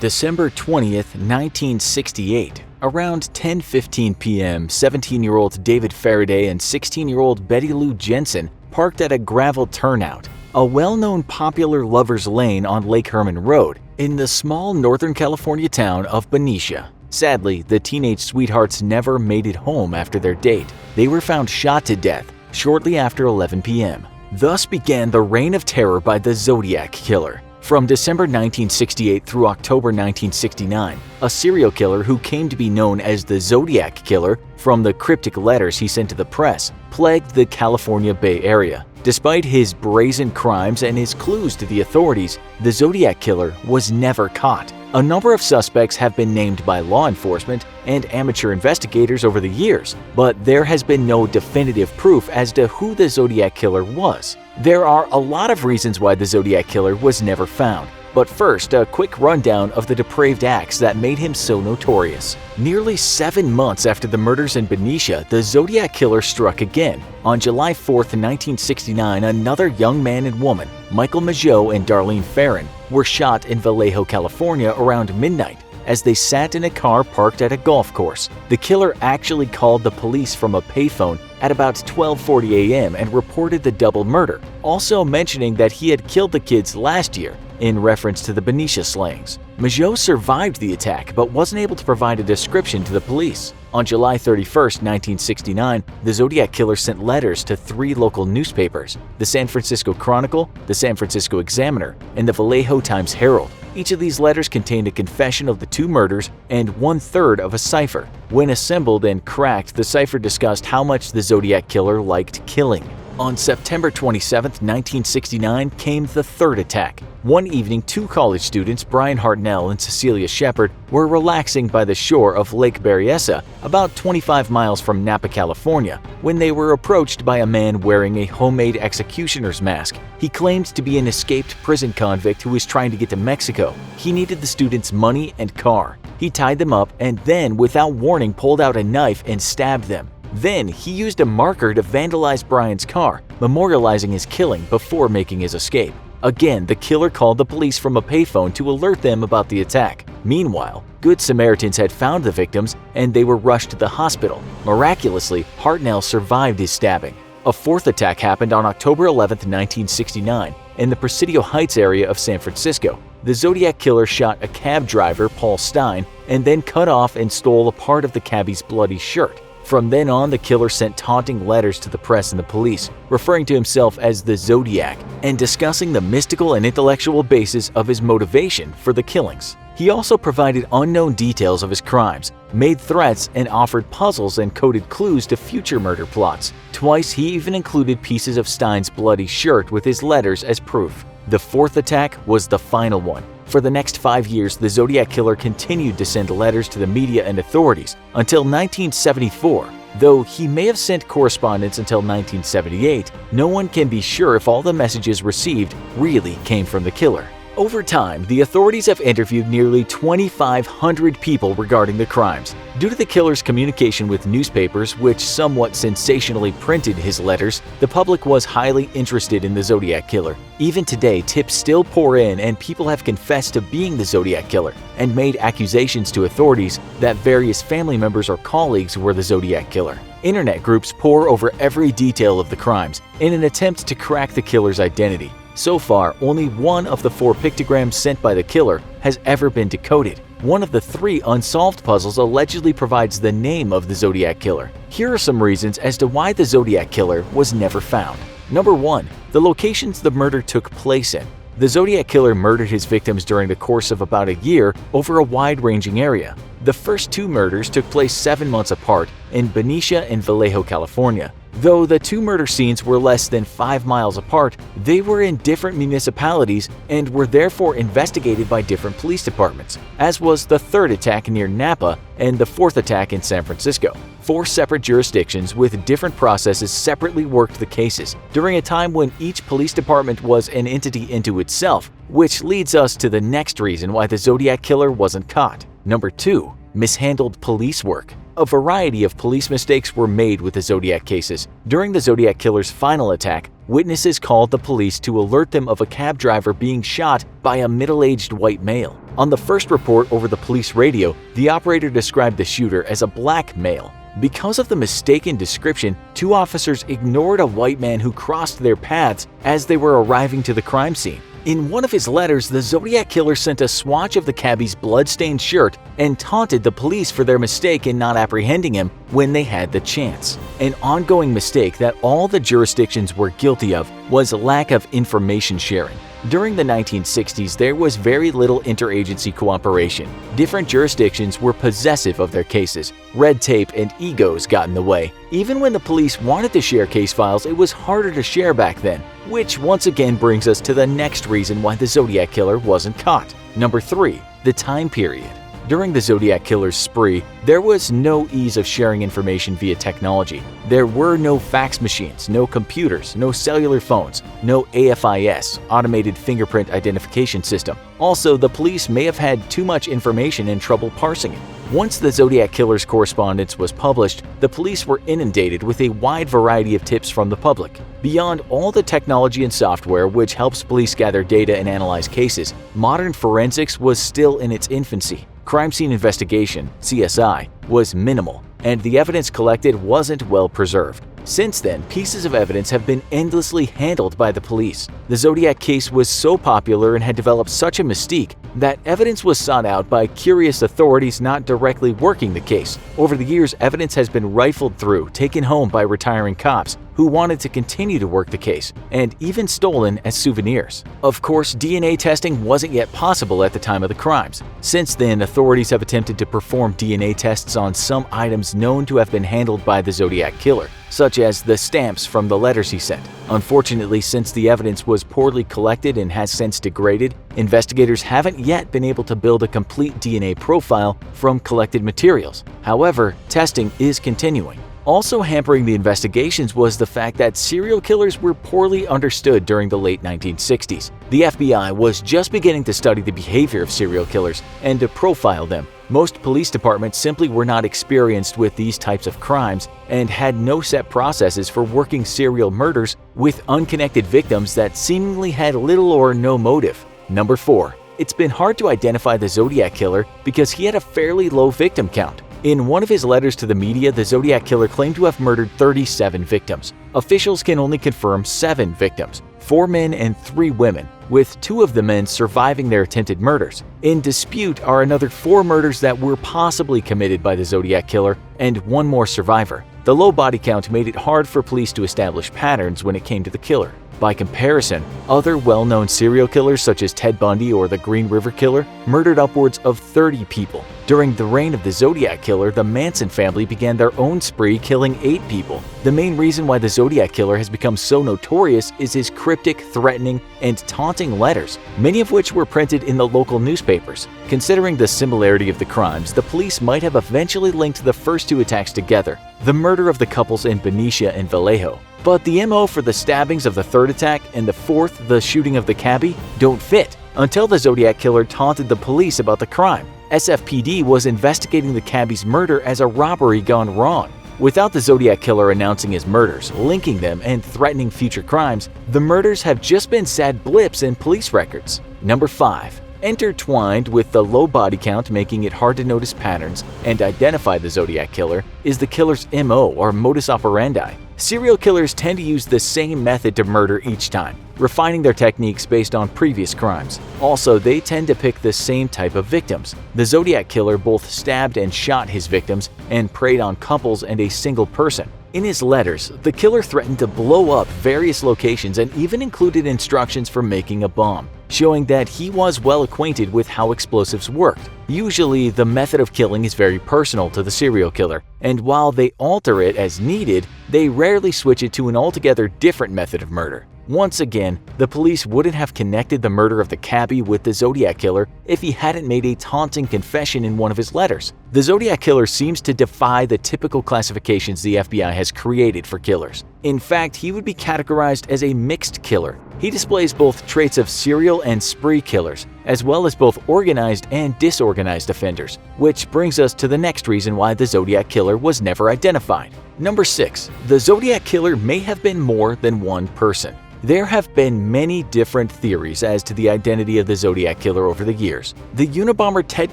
December 20th, 1968. Around 10:15 p.m., 17-year-old David Faraday and 16-year-old Betty Lou Jensen parked at a gravel turnout, a well-known popular lover's lane on Lake Herman Road in the small Northern California town of Benicia. Sadly, the teenage sweethearts never made it home after their date. They were found shot to death shortly after 11 p.m. Thus began the reign of terror by the Zodiac Killer. From December 1968 through October 1969, a serial killer who came to be known as the Zodiac Killer from the cryptic letters he sent to the press plagued the California Bay Area. Despite his brazen crimes and his clues to the authorities, the Zodiac Killer was never caught. A number of suspects have been named by law enforcement and amateur investigators over the years, but there has been no definitive proof as to who the Zodiac Killer was. There are a lot of reasons why the Zodiac Killer was never found. But first, a quick rundown of the depraved acts that made him so notorious. Nearly 7 months after the murders in Benicia, the Zodiac Killer struck again. On July 4, 1969, another young man and woman, Michael Mageau and Darlene Farron, were shot in Vallejo, California around midnight as they sat in a car parked at a golf course. The killer actually called the police from a payphone at about 12:40 a.m. and reported the double murder, also mentioning that he had killed the kids last year, in reference to the Benicia slayings. Mageau survived the attack but wasn't able to provide a description to the police. On July 31, 1969, the Zodiac Killer sent letters to 3 local newspapers, the San Francisco Chronicle, the San Francisco Examiner, and the Vallejo Times-Herald. Each of these letters contained a confession of the 2 murders and 1/3 of a cipher. When assembled and cracked, the cipher discussed how much the Zodiac Killer liked killing. On September 27, 1969, came the 3rd attack. One evening, 2 college students, Brian Hartnell and Cecilia Shepard, were relaxing by the shore of Lake Berryessa, about 25 miles from Napa, California, when they were approached by a man wearing a homemade executioner's mask. He claimed to be an escaped prison convict who was trying to get to Mexico. He needed the students' money and car. He tied them up and then, without warning, pulled out a knife and stabbed them. Then, he used a marker to vandalize Brian's car, memorializing his killing before making his escape. Again, the killer called the police from a payphone to alert them about the attack. Meanwhile, Good Samaritans had found the victims and they were rushed to the hospital. Miraculously, Hartnell survived his stabbing. A 4th attack happened on October 11, 1969, in the Presidio Heights area of San Francisco. The Zodiac Killer shot a cab driver, Paul Stein, and then cut off and stole a part of the cabbie's bloody shirt. From then on, the killer sent taunting letters to the press and the police, referring to himself as the Zodiac and discussing the mystical and intellectual basis of his motivation for the killings. He also provided unknown details of his crimes, made threats, and offered puzzles and coded clues to future murder plots. Twice, he even included pieces of Stein's bloody shirt with his letters as proof. The 4th attack was the final one. For the next 5 years, the Zodiac Killer continued to send letters to the media and authorities until 1974. Though he may have sent correspondence until 1978, no one can be sure if all the messages received really came from the killer. Over time, the authorities have interviewed nearly 2,500 people regarding the crimes. Due to the killer's communication with newspapers, which somewhat sensationally printed his letters, the public was highly interested in the Zodiac Killer. Even today, tips still pour in and people have confessed to being the Zodiac Killer and made accusations to authorities that various family members or colleagues were the Zodiac Killer. Internet groups pore over every detail of the crimes in an attempt to crack the killer's identity. So far, only one of the 4 pictograms sent by the killer has ever been decoded. One of the 3 unsolved puzzles allegedly provides the name of the Zodiac Killer. Here are some reasons as to why the Zodiac Killer was never found. Number 1. The locations the murder took place in. The Zodiac Killer murdered his victims during the course of about a year over a wide-ranging area. The first 2 murders took place 7 months apart in Benicia and Vallejo, California. Though the 2 murder scenes were less than 5 miles apart, they were in different municipalities and were therefore investigated by different police departments, as was the 3rd attack near Napa and the 4th attack in San Francisco. 4 separate jurisdictions with different processes separately worked the cases during a time when each police department was an entity into itself, which leads us to the next reason why the Zodiac Killer wasn't caught. Number 2. Mishandled police work. A variety of police mistakes were made with the Zodiac cases. During the Zodiac Killer's final attack, witnesses called the police to alert them of a cab driver being shot by a middle-aged white male. On the first report over the police radio, the operator described the shooter as a black male. Because of the mistaken description, two officers ignored a white man who crossed their paths as they were arriving to the crime scene. In one of his letters, the Zodiac Killer sent a swatch of the cabbie's blood-stained shirt and taunted the police for their mistake in not apprehending him when they had the chance. An ongoing mistake that all the jurisdictions were guilty of was lack of information sharing. During the 1960s, there was very little interagency cooperation. Different jurisdictions were possessive of their cases. Red tape and egos got in the way. Even when the police wanted to share case files, it was harder to share back then, which once again brings us to the next reason why the Zodiac Killer wasn't caught. Number 3. The time period. During the Zodiac Killer's spree, there was no ease of sharing information via technology. There were no fax machines, no computers, no cellular phones, no AFIS, automated fingerprint identification system. Also, the police may have had too much information and trouble parsing it. Once the Zodiac Killer's correspondence was published, the police were inundated with a wide variety of tips from the public. Beyond all the technology and software which helps police gather data and analyze cases, modern forensics was still in its infancy. Crime scene investigation, CSI, was minimal, and the evidence collected wasn't well preserved. Since then, pieces of evidence have been endlessly handled by the police. The Zodiac case was so popular and had developed such a mystique that evidence was sought out by curious authorities not directly working the case. Over the years, evidence has been rifled through, taken home by retiring cops who wanted to continue to work the case, and even stolen as souvenirs. Of course, DNA testing wasn't yet possible at the time of the crimes. Since then, authorities have attempted to perform DNA tests on some items known to have been handled by the Zodiac Killer, such as the stamps from the letters he sent. Unfortunately, since the evidence was poorly collected and has since degraded, investigators haven't yet been able to build a complete DNA profile from collected materials. However, testing is continuing. Also hampering the investigations was the fact that serial killers were poorly understood during the late 1960s. The FBI was just beginning to study the behavior of serial killers and to profile them. Most police departments simply were not experienced with these types of crimes and had no set processes for working serial murders with unconnected victims that seemingly had little or no motive. Number 4. It's been hard to identify the Zodiac Killer because he had a fairly low victim count. In one of his letters to the media, the Zodiac Killer claimed to have murdered 37 victims. Officials can only confirm 7 victims, 4 men and 3 women, with 2 of the men surviving their attempted murders. In dispute are another 4 murders that were possibly committed by the Zodiac Killer and 1 more survivor. The low body count made it hard for police to establish patterns when it came to the killer. By comparison, other well-known serial killers such as Ted Bundy or the Green River Killer murdered upwards of 30 people. During the reign of the Zodiac Killer, the Manson family began their own spree, killing 8 people. The main reason why the Zodiac Killer has become so notorious is his cryptic, threatening, and taunting letters, many of which were printed in the local newspapers. Considering the similarity of the crimes, the police might have eventually linked the first 2 attacks together, the murder of the couples in Benicia and Vallejo. But the MO for the stabbings of the 3rd attack and the 4th, the shooting of the cabbie, don't fit. Until the Zodiac Killer taunted the police about the crime, SFPD was investigating the cabbie's murder as a robbery gone wrong. Without the Zodiac Killer announcing his murders, linking them, and threatening future crimes, the murders have just been sad blips in police records. Number 5. Intertwined with the low body count making it hard to notice patterns and identify the Zodiac Killer is the killer's MO or modus operandi. Serial killers tend to use the same method to murder each time, refining their techniques based on previous crimes. Also, they tend to pick the same type of victims. The Zodiac Killer both stabbed and shot his victims and preyed on couples and a single person. In his letters, the killer threatened to blow up various locations and even included instructions for making a bomb, showing that he was well acquainted with how explosives worked. Usually, the method of killing is very personal to the serial killer, and while they alter it as needed, they rarely switch it to an altogether different method of murder. Once again, the police wouldn't have connected the murder of the cabbie with the Zodiac Killer if he hadn't made a taunting confession in one of his letters. The Zodiac Killer seems to defy the typical classifications the FBI has created for killers. In fact, he would be categorized as a mixed killer. He displays both traits of serial and spree killers, as well as both organized and disorganized offenders, which brings us to the next reason why the Zodiac Killer was never identified. Number 6. The Zodiac Killer may have been more than one person. There have been many different theories as to the identity of the Zodiac Killer over the years. The Unabomber Ted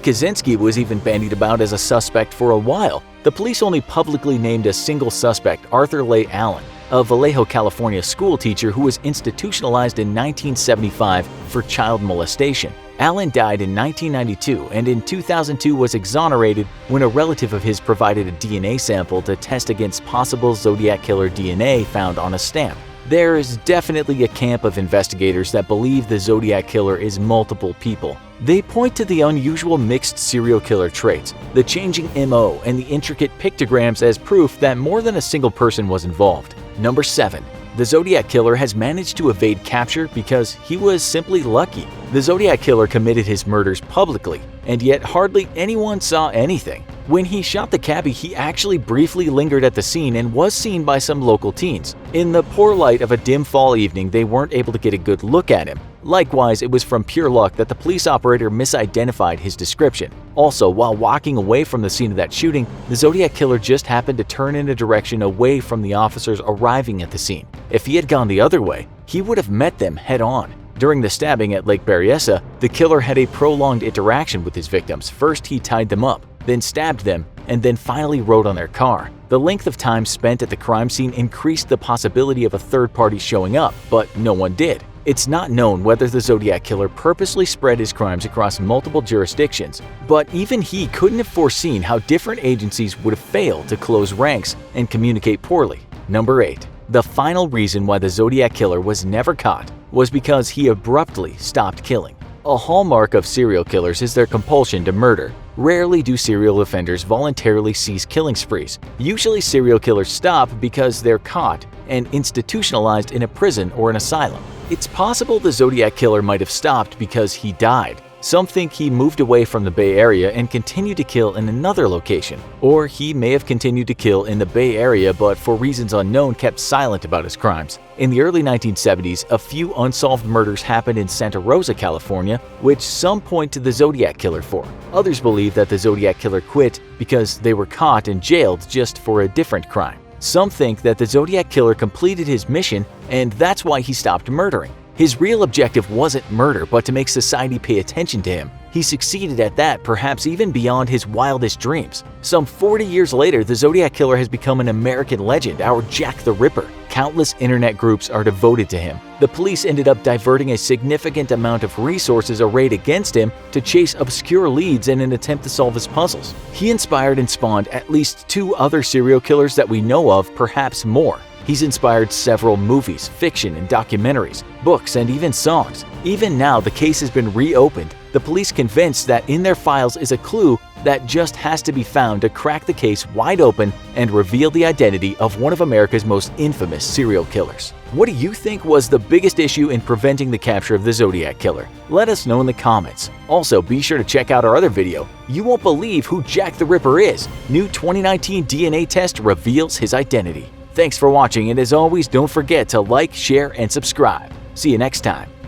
Kaczynski was even bandied about as a suspect for a while. The police only publicly named a single suspect, Arthur Leigh Allen, a Vallejo, California school teacher who was institutionalized in 1975 for child molestation. Allen died in 1992 and in 2002 was exonerated when a relative of his provided a DNA sample to test against possible Zodiac Killer DNA found on a stamp. There is definitely a camp of investigators that believe the Zodiac Killer is multiple people. They point to the unusual mixed serial killer traits, the changing MO, and the intricate pictograms as proof that more than a single person was involved. Number 7. The Zodiac Killer has managed to evade capture because he was simply lucky. The Zodiac Killer committed his murders publicly, and yet hardly anyone saw anything. When he shot the cabbie, he actually briefly lingered at the scene and was seen by some local teens. In the poor light of a dim fall evening, they weren't able to get a good look at him. Likewise, it was from pure luck that the police operator misidentified his description. Also, while walking away from the scene of that shooting, the Zodiac Killer just happened to turn in a direction away from the officers arriving at the scene. If he had gone the other way, he would have met them head-on. During the stabbing at Lake Berryessa, the killer had a prolonged interaction with his victims. First, he tied them up, then stabbed them, and then finally rode on their car. The length of time spent at the crime scene increased the possibility of a third party showing up, but no one did. It's not known whether the Zodiac Killer purposely spread his crimes across multiple jurisdictions, but even he couldn't have foreseen how different agencies would have failed to close ranks and communicate poorly. Number 8. The final reason why the Zodiac Killer was never caught was because he abruptly stopped killing. A hallmark of serial killers is their compulsion to murder. Rarely do serial offenders voluntarily cease killing sprees. Usually serial killers stop because they're caught and institutionalized in a prison or an asylum. It's possible the Zodiac Killer might have stopped because he died. Some think he moved away from the Bay Area and continued to kill in another location. Or he may have continued to kill in the Bay Area but for reasons unknown kept silent about his crimes. In the early 1970s, a few unsolved murders happened in Santa Rosa, California, which some point to the Zodiac Killer for. Others believe that the Zodiac Killer quit because they were caught and jailed just for a different crime. Some think that the Zodiac Killer completed his mission and that's why he stopped murdering. His real objective wasn't murder, but to make society pay attention to him. He succeeded at that, perhaps even beyond his wildest dreams. Some 40 years later, the Zodiac Killer has become an American legend, our Jack the Ripper. Countless internet groups are devoted to him. The police ended up diverting a significant amount of resources arrayed against him to chase obscure leads in an attempt to solve his puzzles. He inspired and spawned at least 2 other serial killers that we know of, perhaps more. He's inspired several movies, fiction and documentaries, books, and even songs. Even now, the case has been reopened, the police convinced that in their files is a clue that just has to be found to crack the case wide open and reveal the identity of one of America's most infamous serial killers. What do you think was the biggest issue in preventing the capture of the Zodiac Killer? Let us know in the comments. Also, be sure to check out our other video. You won't believe who Jack the Ripper is. New 2019 DNA test reveals his identity. Thanks for watching, and as always, don't forget to like, share, and subscribe. See you next time.